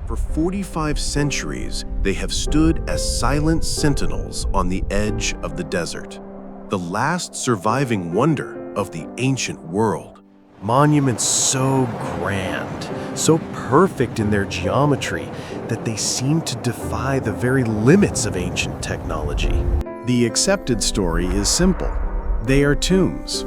For 45 centuries, they have stood as silent sentinels on the edge of the desert, the last surviving wonder of the ancient world. Monuments so grand, so perfect in their geometry, that they seem to defy the very limits of ancient technology. The accepted story is simple. They are tombs,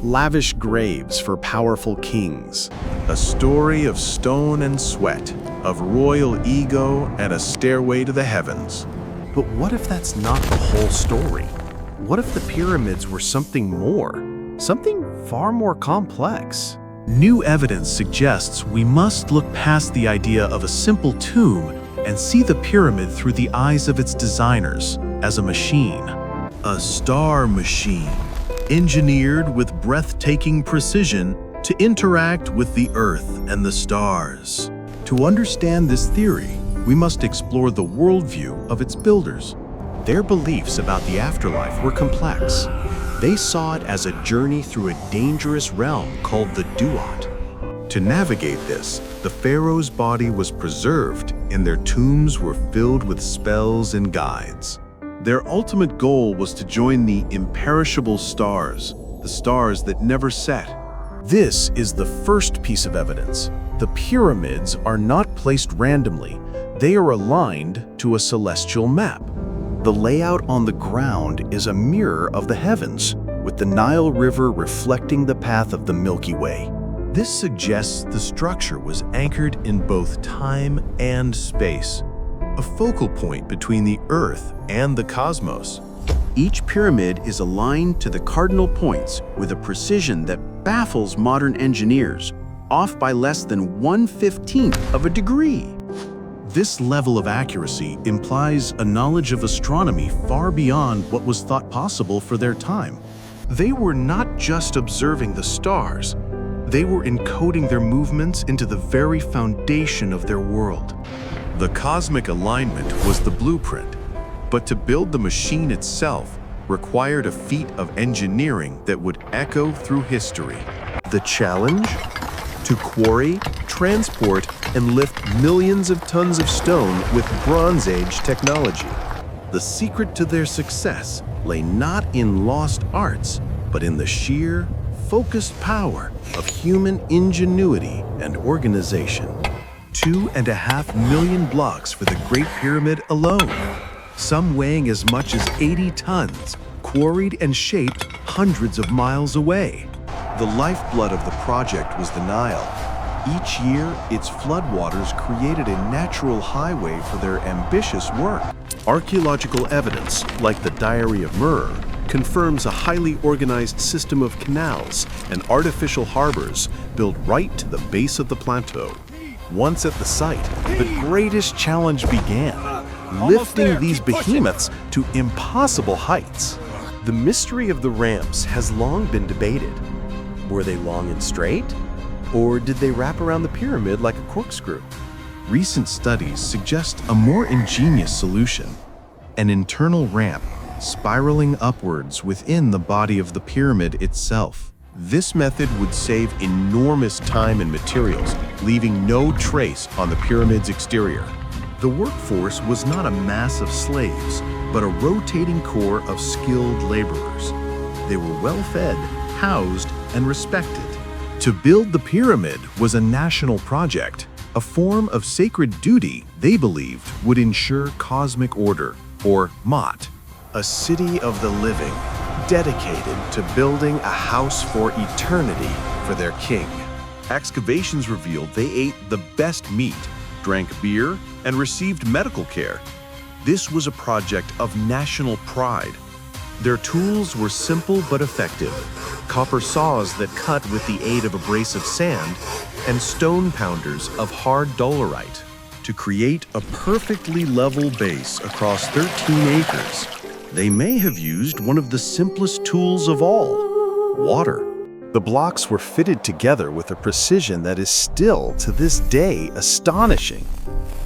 lavish graves for powerful kings. A story of stone and sweat, of royal ego and a stairway to the heavens. But what if that's not the whole story? What if the pyramids were something more, something far more complex? New evidence suggests we must look past the idea of a simple tomb and see the pyramid through the eyes of its designers as a machine. A star machine, engineered with breathtaking precision to interact with the Earth and the stars. To understand this theory, we must explore the worldview of its builders. Their beliefs about the afterlife were complex. They saw it as a journey through a dangerous realm called the Duat. To navigate this, the pharaoh's body was preserved and their tombs were filled with spells and guides. Their ultimate goal was to join the imperishable stars, the stars that never set. This is the first piece of evidence. The pyramids are not placed randomly. They are aligned to a celestial map. The layout on the ground is a mirror of the heavens, with the Nile River reflecting the path of the Milky Way. This suggests the structure was anchored in both time and space, a focal point between the Earth and the cosmos. Each pyramid is aligned to the cardinal points with a precision that baffles modern engineers, off by less than 1/15 of a degree. This level of accuracy implies a knowledge of astronomy far beyond what was thought possible for their time. They were not just observing the stars, they were encoding their movements into the very foundation of their world. The cosmic alignment was the blueprint, but to build the machine itself required a feat of engineering that would echo through history. The challenge? To quarry, transport, and lift millions of tons of stone with Bronze Age technology. The secret to their success lay not in lost arts, but in the sheer, focused power of human ingenuity and organization. 2.5 million blocks for the Great Pyramid alone, some weighing as much as 80 tons, quarried and shaped hundreds of miles away. The lifeblood of the project was the Nile. Each year, its floodwaters created a natural highway for their ambitious work. Archaeological evidence, like the Diary of Mur, confirms a highly organized system of canals and artificial harbors built right to the base of the plateau. Once at the site, the greatest challenge began, lifting these behemoths to impossible heights. The mystery of the ramps has long been debated. Were they long and straight? Or did they wrap around the pyramid like a corkscrew? Recent studies suggest a more ingenious solution, an internal ramp spiraling upwards within the body of the pyramid itself. This method would save enormous time and materials, leaving no trace on the pyramid's exterior. The workforce was not a mass of slaves, but a rotating core of skilled laborers. They were well-fed, housed, and respected. To build the pyramid was a national project, a form of sacred duty they believed would ensure cosmic order, or Mot. A city of the living, dedicated to building a house for eternity for their king. Excavations revealed they ate the best meat, drank beer, and received medical care. This was a project of national pride. Their tools were simple but effective: copper saws that cut with the aid of abrasive sand, and stone pounders of hard dolerite. To create a perfectly level base across 13 acres, they may have used one of the simplest tools of all: water. The blocks were fitted together with a precision that is still, to this day, astonishing.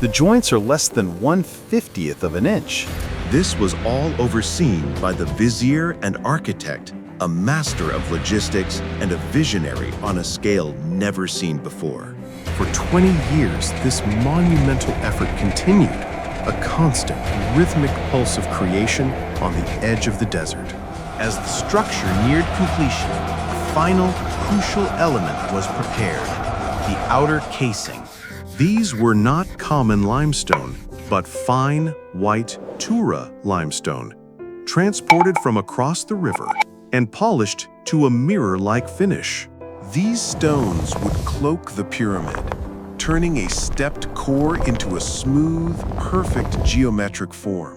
The joints are less than 1/50th of an inch. This was all overseen by the vizier and architect, a master of logistics and a visionary on a scale never seen before. For 20 years, this monumental effort continued, a constant, rhythmic pulse of creation on the edge of the desert. As the structure neared completion, a final, crucial element was prepared: the outer casing. These were not common limestone, but fine, white Tura limestone, transported from across the river and polished to a mirror-like finish. These stones would cloak the pyramid, turning a stepped core into a smooth, perfect geometric form.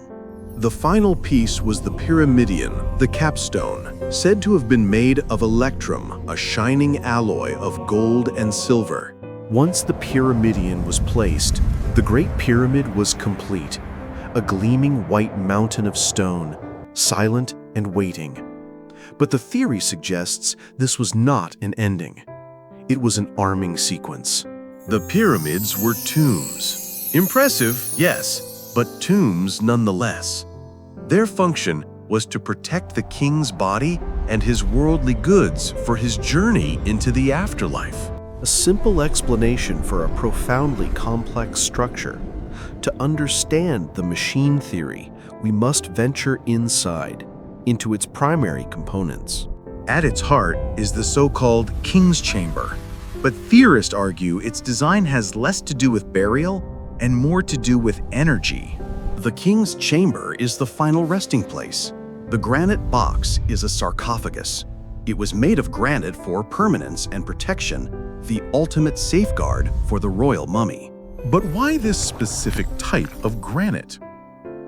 The final piece was the pyramidion, the capstone, said to have been made of electrum, a shining alloy of gold and silver. Once the pyramidion was placed, the Great Pyramid was complete, a gleaming white mountain of stone, silent and waiting. But the theory suggests this was not an ending. It was an arming sequence. The pyramids were tombs. Impressive, yes, but tombs nonetheless. Their function was to protect the king's body and his worldly goods for his journey into the afterlife. A simple explanation for a profoundly complex structure. To understand the machine theory, we must venture inside, into its primary components. At its heart is the so-called King's Chamber, but theorists argue its design has less to do with burial and more to do with energy. The King's Chamber is the final resting place. The granite box is a sarcophagus. It was made of granite for permanence and protection, the ultimate safeguard for the royal mummy. But why this specific type of granite?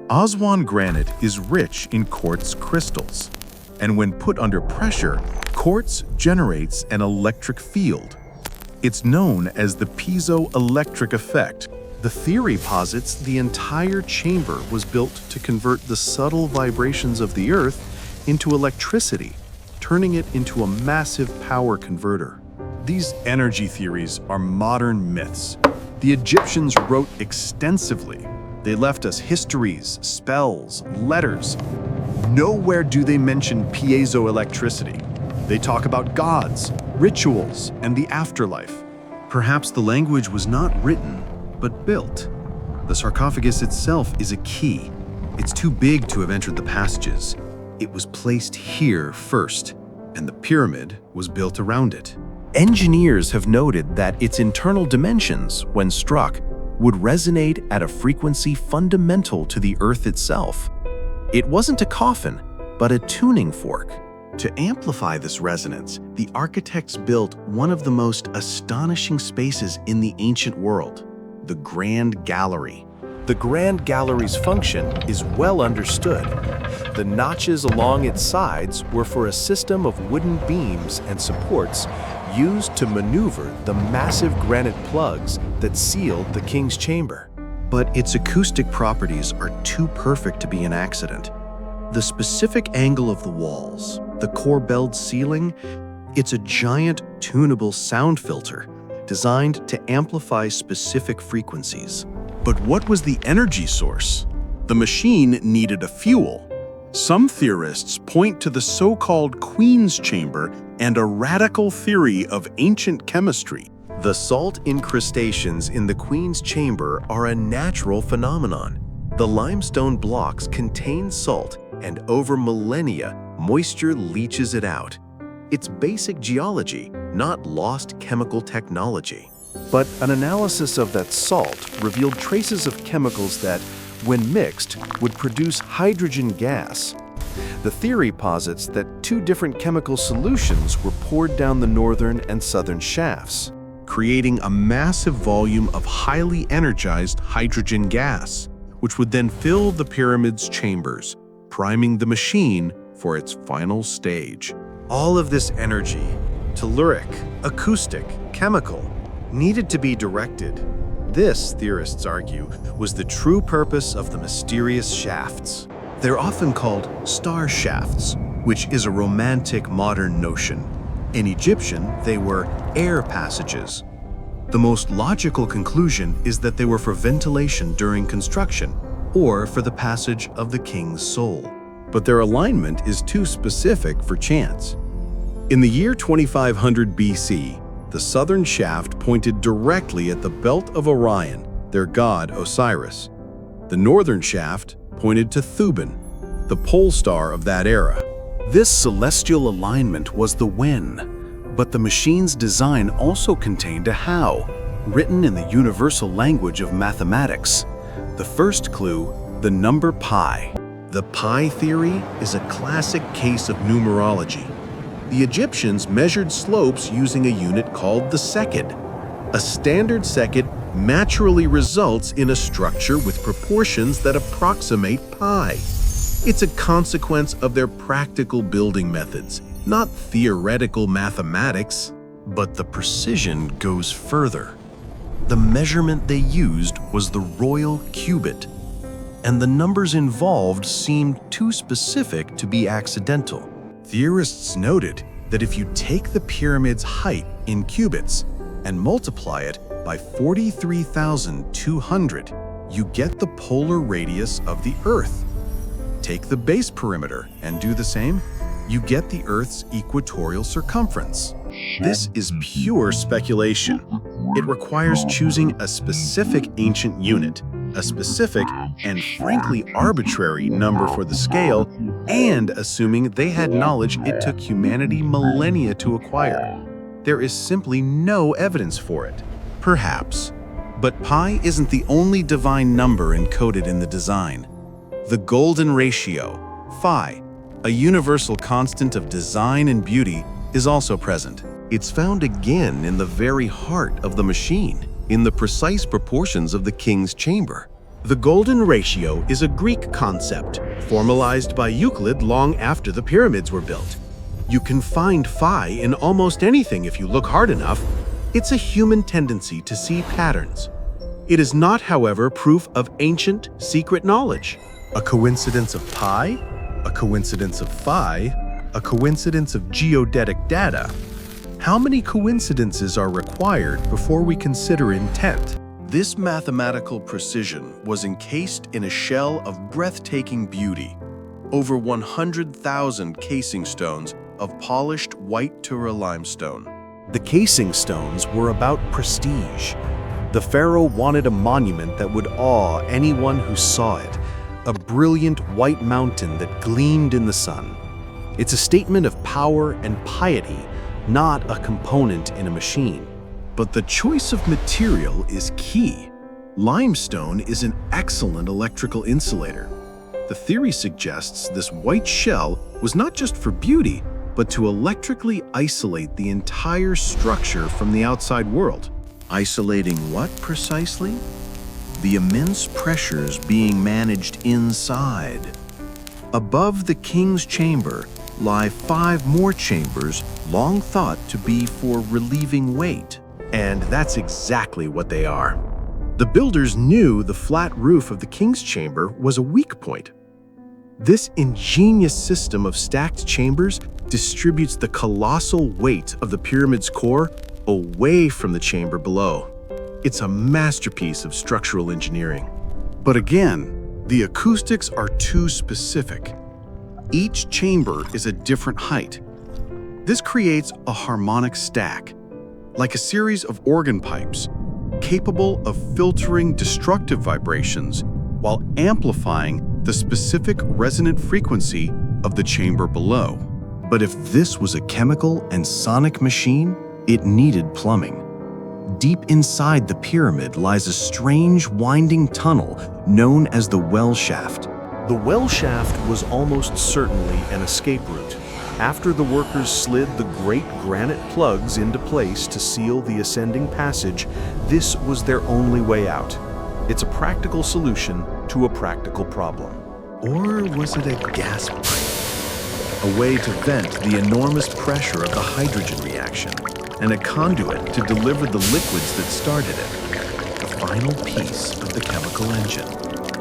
Aswan granite is rich in quartz crystals, and when put under pressure, quartz generates an electric field. It's known as the piezoelectric effect. The theory posits the entire chamber was built to convert the subtle vibrations of the Earth into electricity, turning it into a massive power converter. These energy theories are modern myths. The Egyptians wrote extensively. They left us histories, spells, letters. Nowhere do they mention piezoelectricity. They talk about gods, rituals, and the afterlife. Perhaps the language was not written, but built. The sarcophagus itself is a key. It's too big to have entered the passages. It was placed here first, and the pyramid was built around it. Engineers have noted that its internal dimensions, when struck, would resonate at a frequency fundamental to the Earth itself. It wasn't a coffin, but a tuning fork. To amplify this resonance, the architects built one of the most astonishing spaces in the ancient world, the Grand Gallery. The Grand Gallery's function is well understood. The notches along its sides were for a system of wooden beams and supports used to maneuver the massive granite plugs that sealed the king's chamber. But its acoustic properties are too perfect to be an accident. The specific angle of the walls, the core-belled ceiling, it's a giant tunable sound filter designed to amplify specific frequencies. But what was the energy source? The machine needed a fuel. Some theorists point to the so-called Queen's Chamber and a radical theory of ancient chemistry. The salt incrustations in the Queen's Chamber are a natural phenomenon. The limestone blocks contain salt, and over millennia, moisture leaches it out. It's basic geology, not lost chemical technology. But an analysis of that salt revealed traces of chemicals that, when mixed, would produce hydrogen gas. The theory posits that two different chemical solutions were poured down the northern and southern shafts, creating a massive volume of highly energized hydrogen gas, which would then fill the pyramid's chambers, priming the machine for its final stage. All of this energy, telluric, acoustic, chemical, needed to be directed. This, theorists argue, was the true purpose of the mysterious shafts. They're often called star shafts, which is a romantic modern notion. In Egyptian, they were air passages. The most logical conclusion is that they were for ventilation during construction, or for the passage of the king's soul. But their alignment is too specific for chance. In the year 2500 BC, The southern shaft pointed directly at the belt of Orion, their god Osiris. The northern shaft pointed to Thuban, the pole star of that era. This celestial alignment was the when, but the machine's design also contained a how, written in the universal language of mathematics. The first clue, the number pi. The pi theory is a classic case of numerology. The Egyptians measured slopes using a unit called the second. A standard second naturally results in a structure with proportions that approximate pi. It's a consequence of their practical building methods, not theoretical mathematics. But the precision goes further. The measurement they used was the royal cubit, and the numbers involved seemed too specific to be accidental. Theorists noted that if you take the pyramid's height in cubits and multiply it by 43,200, you get the polar radius of the Earth. Take the base perimeter and do the same, you get the Earth's equatorial circumference. This is pure speculation. It requires choosing a specific ancient unit, a specific and frankly arbitrary number for the scale, and assuming they had knowledge it took humanity millennia to acquire. There is simply no evidence for it. Perhaps, but pi isn't the only divine number encoded in the design. The golden ratio, phi, a universal constant of design and beauty, is also present. It's found again in the very heart of the machine, in the precise proportions of the king's chamber. The golden ratio is a Greek concept, formalized by Euclid long after the pyramids were built. You can find phi in almost anything if you look hard enough. It's a human tendency to see patterns. It is not, however, proof of ancient, secret knowledge. A coincidence of pi? A coincidence of phi? A coincidence of geodetic data? How many coincidences are required before we consider intent? This mathematical precision was encased in a shell of breathtaking beauty. Over 100,000 casing stones of polished white Tura limestone. The casing stones were about prestige. The pharaoh wanted a monument that would awe anyone who saw it, a brilliant white mountain that gleamed in the sun. It's a statement of power and piety, not a component in a machine. But the choice of material is key. Limestone is an excellent electrical insulator. The theory suggests this white shell was not just for beauty, but to electrically isolate the entire structure from the outside world. Isolating what precisely? The immense pressures being managed inside. Above the king's chamber lie 5 more chambers long thought to be for relieving weight. And that's exactly what they are. The builders knew the flat roof of the king's chamber was a weak point. This ingenious system of stacked chambers distributes the colossal weight of the pyramid's core away from the chamber below. It's a masterpiece of structural engineering. But again, the acoustics are too specific. Each chamber is a different height. This creates a harmonic stack, like a series of organ pipes, capable of filtering destructive vibrations while amplifying the specific resonant frequency of the chamber below. But if this was a chemical and sonic machine, it needed plumbing. Deep inside the pyramid lies a strange winding tunnel known as the well shaft. The well shaft was almost certainly an escape route. After the workers slid the great granite plugs into place to seal the ascending passage, this was their only way out. It's a practical solution to a practical problem. Or was it a gas pipe? A way to vent the enormous pressure of the hydrogen reaction, and a conduit to deliver the liquids that started it. The final piece of the chemical engine.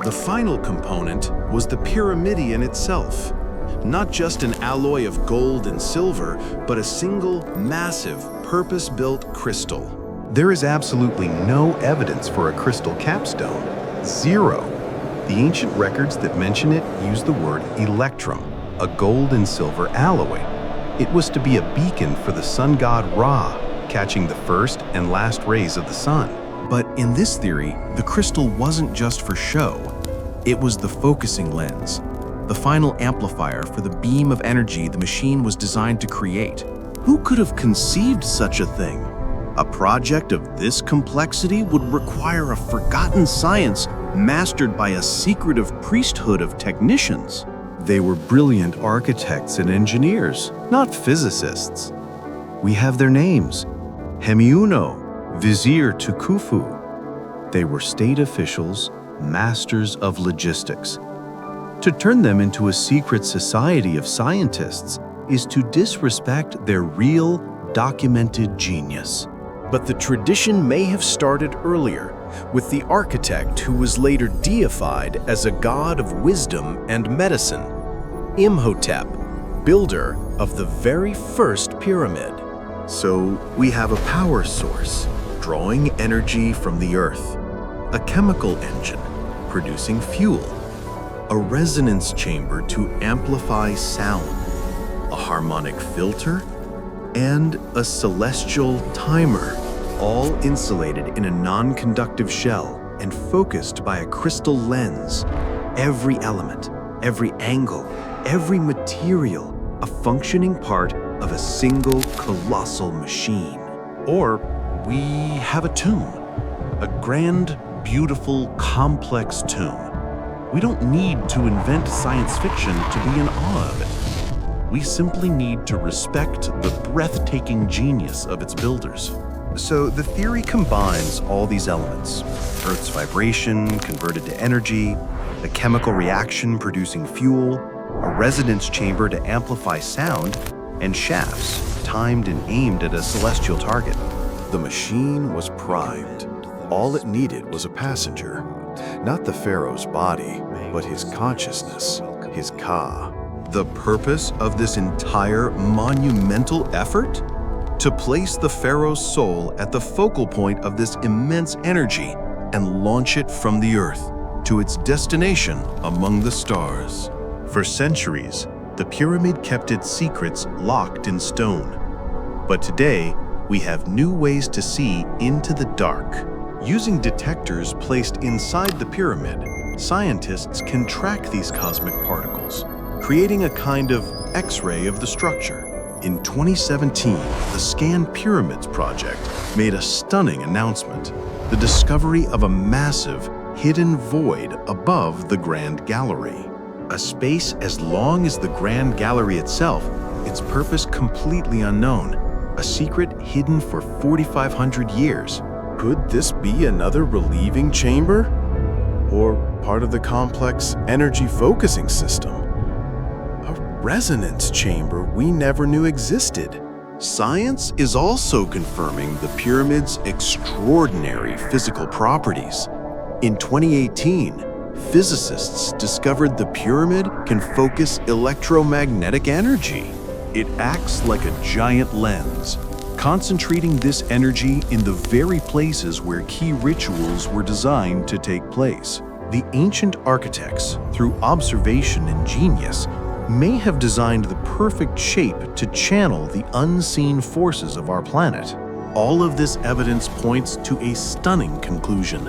The final component was the pyramidion itself. Not just an alloy of gold and silver, but a single, massive, purpose-built crystal. There is absolutely no evidence for a crystal capstone. Zero. The ancient records that mention it use the word electrum, a gold and silver alloy. It was to be a beacon for the sun god Ra. catching the first and last rays of the sun. But in this theory, the crystal wasn't just for show. It was the focusing lens, the final amplifier for the beam of energy the machine was designed to create. Who could have conceived such a thing? A project of this complexity would require a forgotten science mastered by a secretive priesthood of technicians. They were brilliant architects and engineers, not physicists. We have their names: Hemiuno, Vizier to Khufu. They were state officials, masters of logistics. To turn them into a secret society of scientists is to disrespect their real, documented genius. But the tradition may have started earlier, with the architect who was later deified as a god of wisdom and medicine, Imhotep, builder of the very first pyramid. So we have a power source, drawing energy from the earth, a chemical engine, producing fuel, a resonance chamber to amplify sound, a harmonic filter, and a celestial timer, all insulated in a non-conductive shell and focused by a crystal lens. Every element, every angle, every material, a functioning part of a single colossal machine. Or we have a tomb, a grand, beautiful, complex tomb. We don't need to invent science fiction to be in awe of it. We simply need to respect the breathtaking genius of its builders. So the theory combines all these elements: Earth's vibration converted to energy, the chemical reaction producing fuel, a resonance chamber to amplify sound, and shafts timed and aimed at a celestial target. The machine was primed. All it needed was a passenger. Not the pharaoh's body, but his consciousness, his Ka. The purpose of this entire monumental effort? To place the pharaoh's soul at the focal point of this immense energy and launch it from the earth to its destination among the stars. For centuries, the pyramid kept its secrets locked in stone. But today, we have new ways to see into the dark. Using detectors placed inside the pyramid, scientists can track these cosmic particles, creating a kind of X-ray of the structure. In 2017, the Scan Pyramids project made a stunning announcement: the discovery of a massive, hidden void above the Grand Gallery. A space as long as the Grand Gallery itself, its purpose completely unknown, a secret hidden for 4,500 years. Could this be another relieving chamber? Or part of the complex energy focusing system? A resonance chamber we never knew existed. Science is also confirming the pyramid's extraordinary physical properties. In 2018, physicists discovered the pyramid can focus electromagnetic energy. It acts like a giant lens, concentrating this energy in the very places where key rituals were designed to take place. The ancient architects, through observation and genius, may have designed the perfect shape to channel the unseen forces of our planet. All of this evidence points to a stunning conclusion.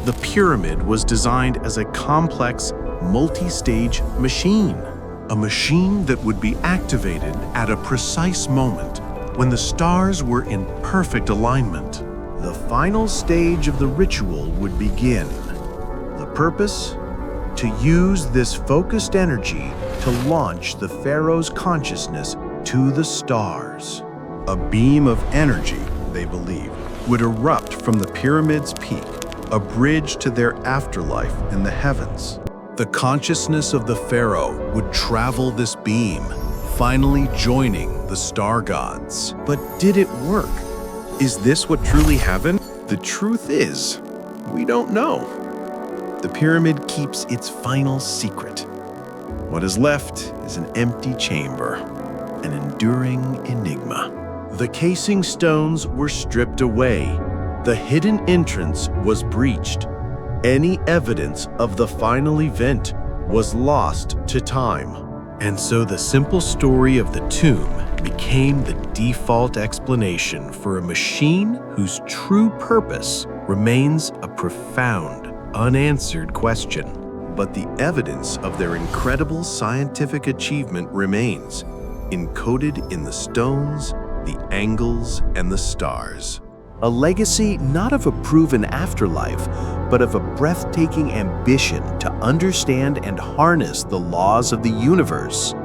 The pyramid was designed as a complex, multi-stage machine. A machine that would be activated at a precise moment when the stars were in perfect alignment. The final stage of the ritual would begin. The purpose? To use this focused energy to launch the pharaoh's consciousness to the stars. A beam of energy, they believed, would erupt from the pyramid's peak, a bridge to their afterlife in the heavens. The consciousness of the pharaoh would travel this beam, finally joining the star gods. But did it work? Is this what truly happened? The truth is, we don't know. The pyramid keeps its final secret. What is left is an empty chamber, an enduring enigma. The casing stones were stripped away. The hidden entrance was breached. Any evidence of the final event was lost to time. And so the simple story of the tomb became the default explanation for a machine whose true purpose remains a profound, unanswered question. But the evidence of their incredible scientific achievement remains, encoded in the stones, the angles, and the stars. A legacy not of a proven afterlife, but of a breathtaking ambition to understand and harness the laws of the universe.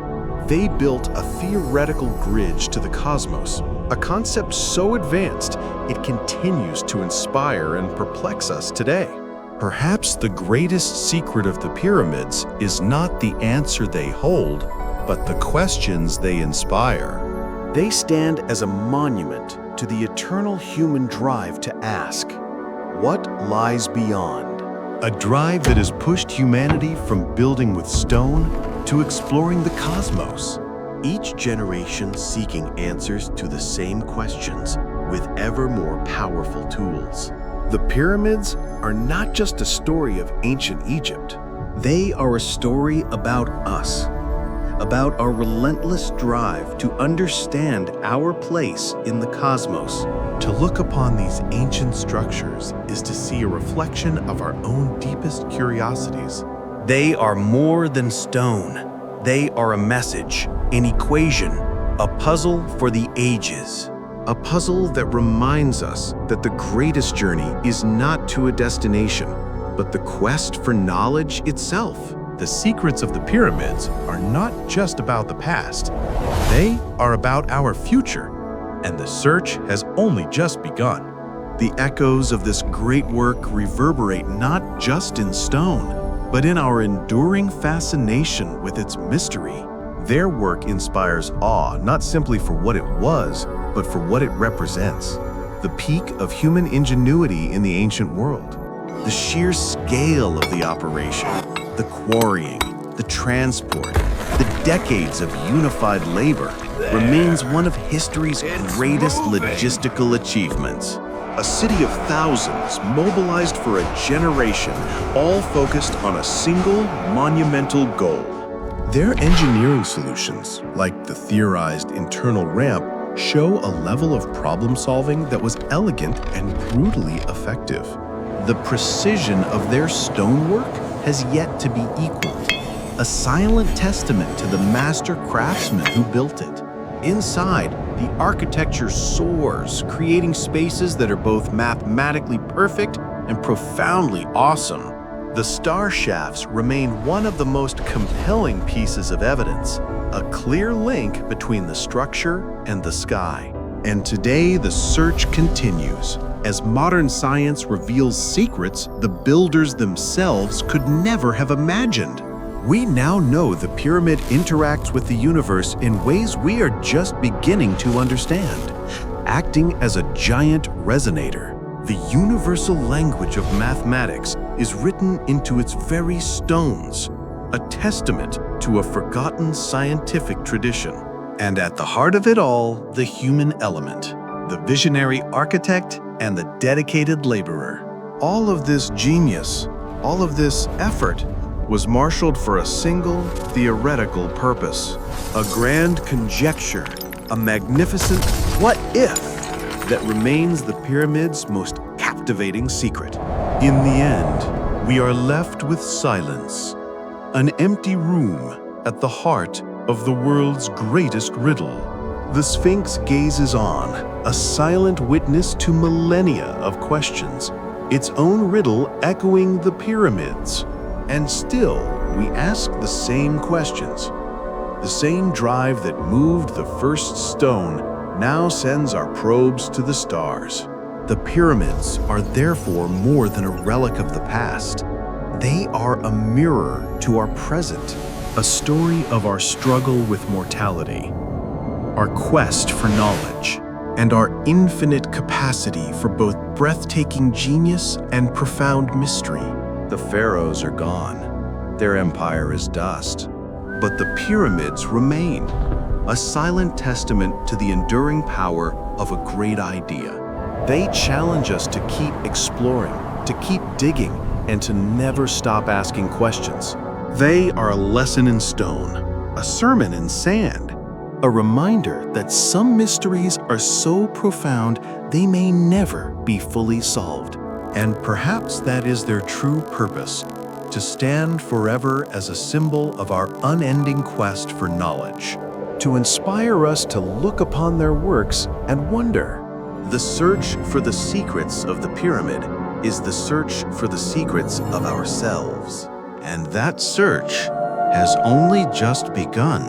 They built a theoretical grid to the cosmos, a concept so advanced it continues to inspire and perplex us today. Perhaps the greatest secret of the pyramids is not the answer they hold, but the questions they inspire. They stand as a monument to the eternal human drive to ask, what lies beyond? A drive that has pushed humanity from building with stone to exploring the cosmos. Each generation seeking answers to the same questions with ever more powerful tools. The pyramids are not just a story of ancient Egypt. They are a story about us, about our relentless drive to understand our place in the cosmos. To look upon these ancient structures is to see a reflection of our own deepest curiosities. They are more than stone. They are a message, an equation, a puzzle for the ages. A puzzle that reminds us that the greatest journey is not to a destination, but the quest for knowledge itself. The secrets of the pyramids are not just about the past. They are about our future, and the search has only just begun. The echoes of this great work reverberate not just in stone, but in our enduring fascination with its mystery. Their work inspires awe not simply for what it was, but for what it represents. The peak of human ingenuity in the ancient world. The sheer scale of the operation, the quarrying, the transport, the decades of unified labor remains one of history's greatest logistical achievements. A city of thousands mobilized for a generation, all focused on a single monumental goal. Their engineering solutions, like the theorized internal ramp, show a level of problem solving that was elegant and brutally effective. The precision of their stonework has yet to be equaled, a silent testament to the master craftsmen who built it. Inside, the architecture soars, creating spaces that are both mathematically perfect and profoundly awesome. The star shafts remain one of the most compelling pieces of evidence, a clear link between the structure and the sky. And today, the search continues. As modern science reveals secrets the builders themselves could never have imagined. We now know the pyramid interacts with the universe in ways we are just beginning to understand, acting as a giant resonator. The universal language of mathematics is written into its very stones, a testament to a forgotten scientific tradition. And at the heart of it all, the human element, the visionary architect and the dedicated laborer. All of this genius, all of this effort, was marshaled for a single theoretical purpose, a grand conjecture, a magnificent what if that remains the pyramid's most captivating secret. In the end, we are left with silence, an empty room at the heart of the world's greatest riddle. The Sphinx gazes on, a silent witness to millennia of questions, its own riddle echoing the pyramids. And still, we ask the same questions. The same drive that moved the first stone now sends our probes to the stars. The pyramids are therefore more than a relic of the past. They are a mirror to our present, a story of our struggle with mortality, our quest for knowledge, and our infinite capacity for both breathtaking genius and profound mystery. The pharaohs are gone. Their empire is dust. But the pyramids remain, a silent testament to the enduring power of a great idea. They challenge us to keep exploring, to keep digging, and to never stop asking questions. They are a lesson in stone, a sermon in sand, a reminder that some mysteries are so profound they may never be fully solved. And perhaps that is their true purpose, to stand forever as a symbol of our unending quest for knowledge. To inspire us to look upon their works and wonder. The search for the secrets of the pyramid is the search for the secrets of ourselves. And that search has only just begun.